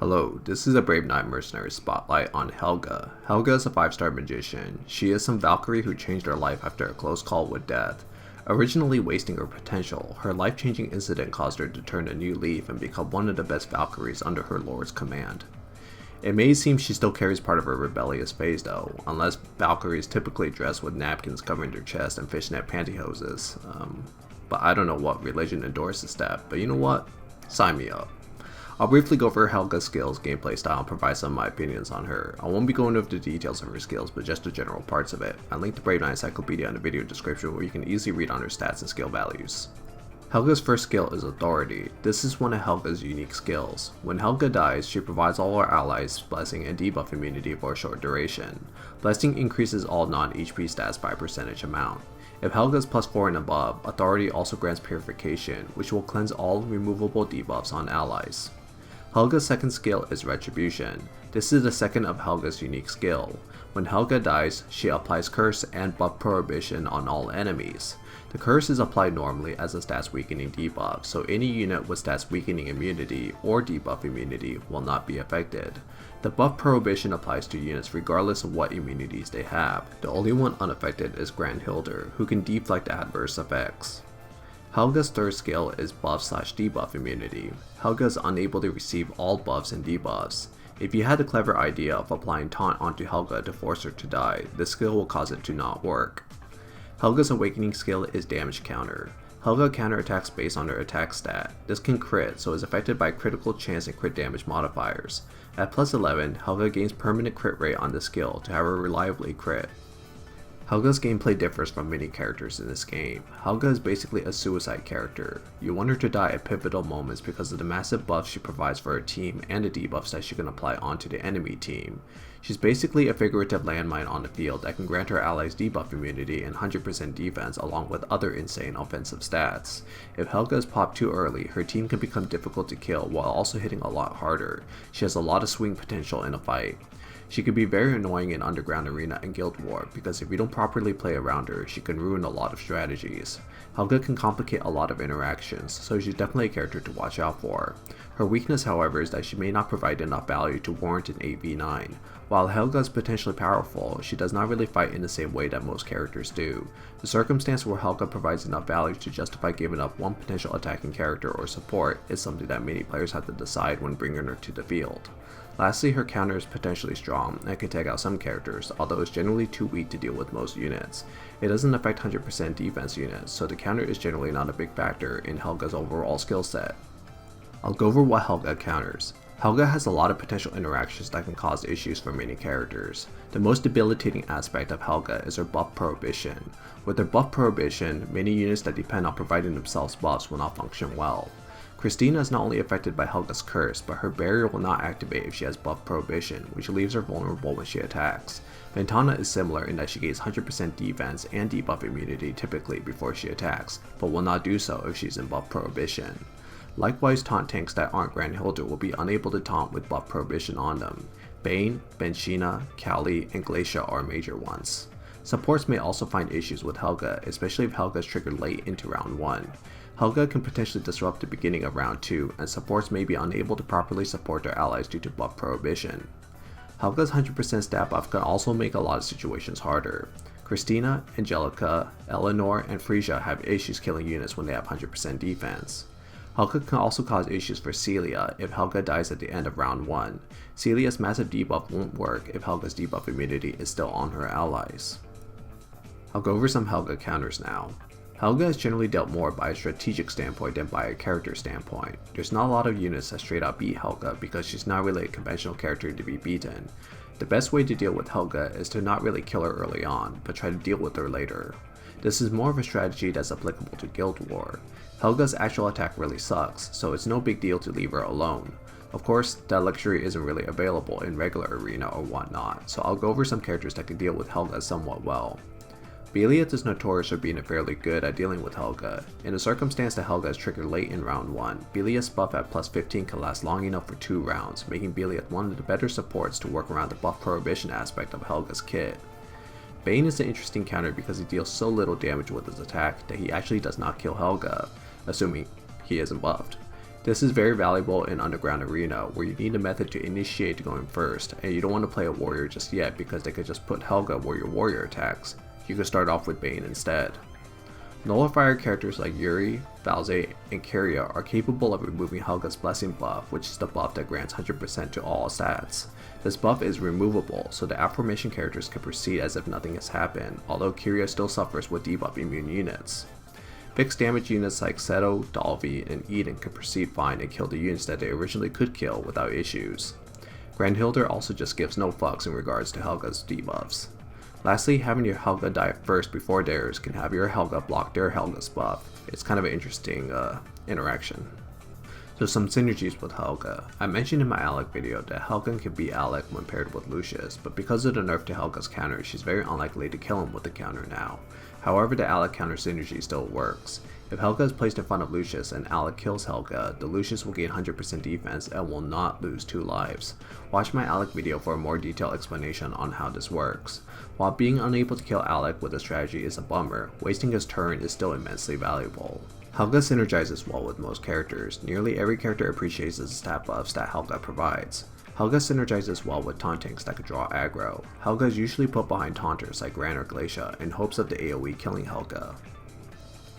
Hello, this is a Brave Knight Mercenary spotlight on Helga. Helga is a 5-star magician. She is some Valkyrie who changed her life after a close call with death. Originally wasting her potential, her life-changing incident caused her to turn a new leaf and become one of the best Valkyries under her lord's command. It may seem she still carries part of her rebellious phase though, unless Valkyries typically dress with napkins covering their chest and fishnet pantyhoses. But I don't know what religion endorses that, but you know what? Sign me up. I'll briefly go over Helga's skills, gameplay style, and provide some of my opinions on her. I won't be going over the details of her skills, but just the general parts of it. I linked the Brave Knight Encyclopedia in the video description where you can easily read on her stats and skill values. Helga's first skill is Authority. This is one of Helga's unique skills. When Helga dies, she provides all her allies Blessing and debuff immunity for a short duration. Blessing increases all non-HP stats by a percentage amount. If Helga is +4 and above, Authority also grants Purification, which will cleanse all removable debuffs on allies. Helga's second skill is Retribution. This is the second of Helga's unique skill. When Helga dies, she applies Curse and Buff Prohibition on all enemies. The Curse is applied normally as a stats weakening debuff, so any unit with stats weakening immunity or debuff immunity will not be affected. The Buff Prohibition applies to units regardless of what immunities they have. The only one unaffected is Grandhilder, who can deflect adverse effects. Helga's third skill is Buff/Debuff immunity. Helga is unable to receive all buffs and debuffs. If you had the clever idea of applying Taunt onto Helga to force her to die, this skill will cause it to not work. Helga's awakening skill is Damage Counter. Helga counterattacks based on her attack stat. This can crit, so is affected by critical chance and crit damage modifiers. At +11, Helga gains permanent crit rate on this skill to have her reliably crit. Helga's gameplay differs from many characters in this game. Helga is basically a suicide character. You want her to die at pivotal moments because of the massive buffs she provides for her team and the debuffs that she can apply onto the enemy team. She's basically a figurative landmine on the field that can grant her allies debuff immunity and 100% defense along with other insane offensive stats. If Helga is popped too early, her team can become difficult to kill while also hitting a lot harder. She has a lot of swing potential in a fight. She can be very annoying in Underground Arena and Guild War because if you don't properly play around her, she can ruin a lot of strategies. Helga can complicate a lot of interactions, so she's definitely a character to watch out for. Her weakness, however, is that she may not provide enough value to warrant an 8v9. While Helga is potentially powerful, she does not really fight in the same way that most characters do. The circumstance where Helga provides enough value to justify giving up one potential attacking character or support is something that many players have to decide when bringing her to the field. Lastly, her counter is potentially strong and can take out some characters, although it's generally too weak to deal with most units. It doesn't affect 100% defense units, so the counter is generally not a big factor in Helga's overall skill set. I'll go over what Helga counters. Helga has a lot of potential interactions that can cause issues for many characters. The most debilitating aspect of Helga is her Buff Prohibition. With her Buff Prohibition, many units that depend on providing themselves buffs will not function well. Christina is not only affected by Helga's curse, but her barrier will not activate if she has Buff Prohibition, which leaves her vulnerable when she attacks. Ventana is similar in that she gains 100% defense and debuff immunity typically before she attacks, but will not do so if she's in Buff Prohibition. Likewise, taunt tanks that aren't Grandhilder will be unable to taunt with Buff Prohibition on them. Bane, Benchina, Kali, and Glacia are major ones. Supports may also find issues with Helga, especially if Helga is triggered late into round 1. Helga can potentially disrupt the beginning of round 2, and supports may be unable to properly support their allies due to Buff Prohibition. Helga's 100% stat buff can also make a lot of situations harder. Christina, Angelica, Eleanor, and Frisia have issues killing units when they have 100% defense. Helga can also cause issues for Celia if Helga dies at the end of round 1. Celia's massive debuff won't work if Helga's debuff immunity is still on her allies. I'll go over some Helga counters now. Helga is generally dealt more by a strategic standpoint than by a character standpoint. There's not a lot of units that straight up beat Helga because she's not really a conventional character to be beaten. The best way to deal with Helga is to not really kill her early on, but try to deal with her later. This is more of a strategy that's applicable to Guild War. Helga's actual attack really sucks, so it's no big deal to leave her alone. Of course, that luxury isn't really available in regular arena or whatnot, so I'll go over some characters that can deal with Helga somewhat well. Belieth is notorious for being fairly good at dealing with Helga. In a circumstance that Helga is triggered late in round 1, Belieth's buff at +15 can last long enough for 2 rounds, making Belieth one of the better supports to work around the Buff Prohibition aspect of Helga's kit. Bane is an interesting counter because he deals so little damage with his attack that he actually does not kill Helga, assuming he isn't buffed. This is very valuable in Underground Arena, where you need a method to initiate going first, and you don't want to play a warrior just yet because they could just put Helga where your warrior attacks. You could start off with Bane instead. Nullifier characters like Yuri, Valze, and Keria are capable of removing Helga's Blessing buff, which is the buff that grants 100% to all stats. This buff is removable, so the aforementioned characters can proceed as if nothing has happened, although Keria still suffers with debuff immune units. Fixed damage units like Seto, Dalvi, and Eden can proceed fine and kill the units that they originally could kill without issues. Grandhilder also just gives no fucks in regards to Helga's debuffs. Lastly, having your Helga die first before theirs can have your Helga block their Helga's buff. It's kind of an interesting interaction. So some synergies with Helga. I mentioned in my Alec video that Helga can beat Alec when paired with Lucius, but because of the nerf to Helga's counter, she's very unlikely to kill him with the counter now. However, the Alec counter synergy still works. If Helga is placed in front of Lucius and Alec kills Helga, the Lucius will gain 100% defense and will not lose 2 lives. Watch my Alec video for a more detailed explanation on how this works. While being unable to kill Alec with this strategy is a bummer, wasting his turn is still immensely valuable. Helga synergizes well with most characters. Nearly every character appreciates the stat buffs that Helga provides. Helga synergizes well with tauntings that can draw aggro. Helga is usually put behind taunters like Gran or Glacia in hopes of the AoE killing Helga.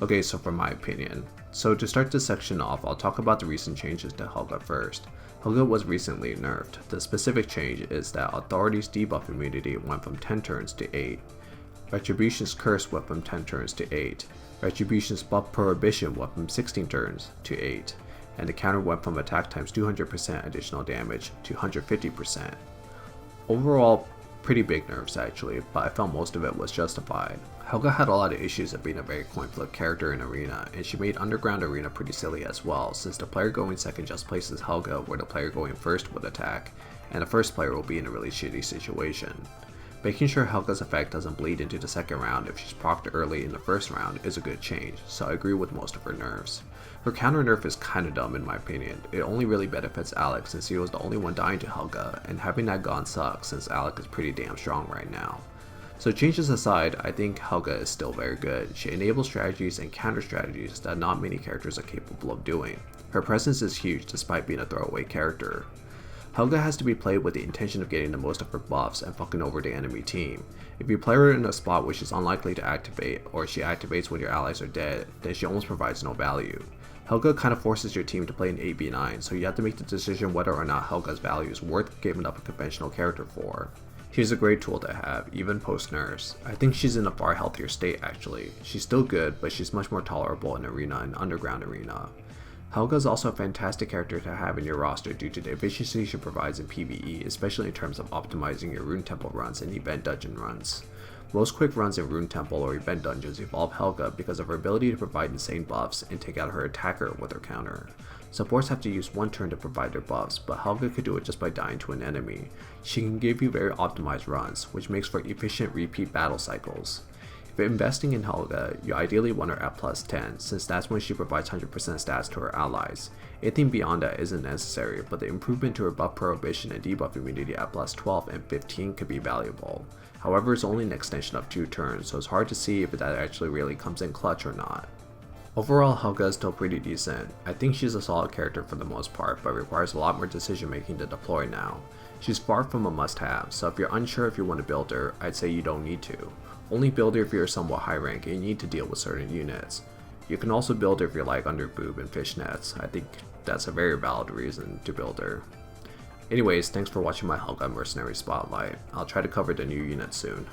Okay, so for my opinion. So to start this section off, I'll talk about the recent changes to Helga first. Helga was recently nerfed. The specific change is that Authority's debuff immunity went from 10 turns to 8. Retribution's curse went from 10 turns to 8. Retribution's buff prohibition went from 16 turns to 8. And the counter went from attack times 200% additional damage to 150%. Overall, pretty big nerfs actually, but I felt most of it was justified. Helga had a lot of issues of being a very coin flip character in Arena, and she made Underground Arena pretty silly as well, since the player going second just places Helga where the player going first would attack, and the first player will be in a really shitty situation. Making sure Helga's effect doesn't bleed into the second round if she's procced early in the first round is a good change, so I agree with most of her nerfs. Her counter nerf is kinda dumb in my opinion. It only really benefits Alec since he was the only one dying to Helga, and having that gone sucks since Alec is pretty damn strong right now. So changes aside, I think Helga is still very good. She enables strategies and counter strategies that not many characters are capable of doing. Her presence is huge despite being a throwaway character. Helga has to be played with the intention of getting the most of her buffs and fucking over the enemy team. If you play her in a spot which is unlikely to activate, or she activates when your allies are dead, then she almost provides no value. Helga kind of forces your team to play an 8v9, so you have to make the decision whether or not Helga's value is worth giving up a conventional character for. She's a great tool to have, even post-nerfs. I think she's in a far healthier state actually. She's still good, but she's much more tolerable in Arena and Underground Arena. Helga is also a fantastic character to have in your roster due to the efficiency she provides in PvE, especially in terms of optimizing your Rune Temple runs and Event Dungeon runs. Most quick runs in Rune Temple or Event Dungeons involve Helga because of her ability to provide insane buffs and take out her attacker with her counter. Supports have to use one turn to provide their buffs, but Helga could do it just by dying to an enemy. She can give you very optimized runs, which makes for efficient repeat battle cycles. If investing in Helga, you ideally want her at plus 10, since that's when she provides 100% stats to her allies. Anything beyond that isn't necessary, but the improvement to her buff prohibition and debuff immunity at plus 12 and 15 could be valuable. However, it's only an extension of 2 turns, so it's hard to see if that actually really comes in clutch or not. Overall, Helga is still pretty decent. I think she's a solid character for the most part, but requires a lot more decision making to deploy now. She's far from a must-have, so if you're unsure if you want to build her, I'd say you don't need to. Only build her if you're somewhat high rank and you need to deal with certain units. You can also build her if you're like Underboob and Fishnets. I think that's a very valid reason to build her. Anyways, thanks for watching my Helga Mercenary Spotlight. I'll try to cover the new unit soon.